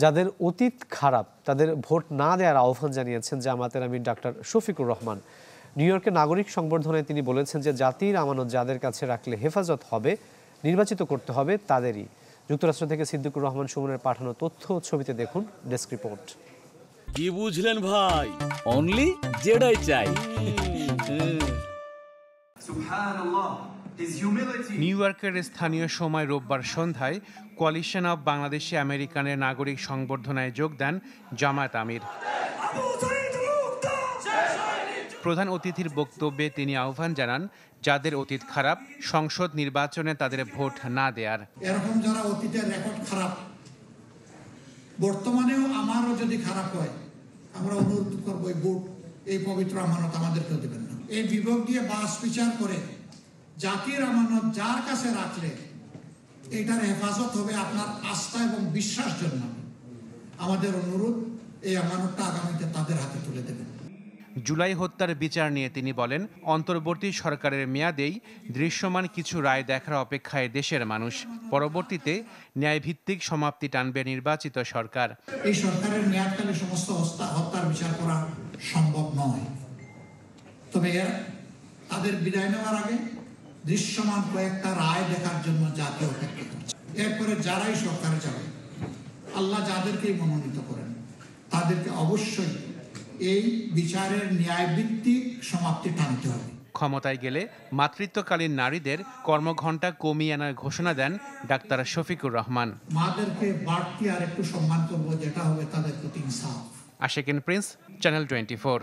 যাদের অতীত খারাপ তাদের ভোট না দেওয়ার আহ্বান জানিয়েছেন জামায়াতের আমির ডাক্তার শফিকুর রহমান। নিউ ইয়র্কে নাগরিক সংবর্ধনায় তিনি বলেছেন যে জাতির আমানত যাদের কাছে রাখলে হেফাজত হবে, নির্বাচিত করতে হবে তাদেরই। যুক্তরাষ্ট্র থেকে সিদ্দিকুর রহমান সুমনের পাঠানো তথ্য ছবিতে দেখুন ডেস্ক রিপোর্ট। কি বুঝলেন ভাই? অনলি যেটাই চাই। নিউ ইয়র্কের স্থানীয় সময় রোববার সন্ধ্যায় কোয়ালিশন অব বাংলাদেশি আমেরিকানের নাগরিক সংবর্ধনায় যোগ দেন জামায়াত আমির। প্রধান অতিথির বক্তব্যে তিনি আহ্বান জানান যাদের অতীত খারাপ সংসদ নির্বাচনে তাদের ভোট না দেয়ার। এরকম যারা অতীতের রেকর্ড খারাপ, বর্তমানেও আমারও যদি খারাপ হয়, আমরা অনুরোধ করবো এই ভোট, এই পবিত্র আমানত আমাদেরকেও দেবেন না। এই বিভাগ দিয়ে বাস বিচার করে জাতির আমানত যার কাছে রাখলে এটার হেফাজত হবে আপনার আস্থা এবং বিশ্বাস জন্য। আমাদের অনুরোধ এই আমানতটা আগামীতে তাদের হাতে তুলে দেবেন। জুলাই হত্যার বিচার নিয়ে তিনি বলেন, অন্তর্বর্তী সরকারের মেয়াদেই দৃশ্যমান কিছু রায় দেখার অপেক্ষায় দেশের মানুষ। পরবর্তীতে ন্যায়ভিত্তিক সমাপ্তি টানবে নির্বাচিত সরকার। এই সরকারের মেয়াদকালে সমস্ত হত্যার বিচার করা সম্ভব নয়, তবে তাদের বিদায় নেওয়ার আগে দৃশ্যমান কয়েকটা রায় দেখার জন্য জাতীয় অপেক্ষা করছে। এরপরে যারাই সরকারে যাবে, আল্লাহ যাদেরকেই মনোনীত করেন তাদেরকে অবশ্যই এই বিচারের ন্যায়ভিত্তিক সমাপ্তি টানতে হবে। ক্ষমতায় গেলে মাতৃত্বকালীন নারীদের কর্মঘণ্টা কমিয়ে আনার ঘোষণা দেন ডাক্তার শফিকুর রহমান। মাদেরকে বাড়তি আর একটু সম্মান করবো, যেটা হবে তাদের প্রতি ইনসাফ। Ashikin Prince, channel 24।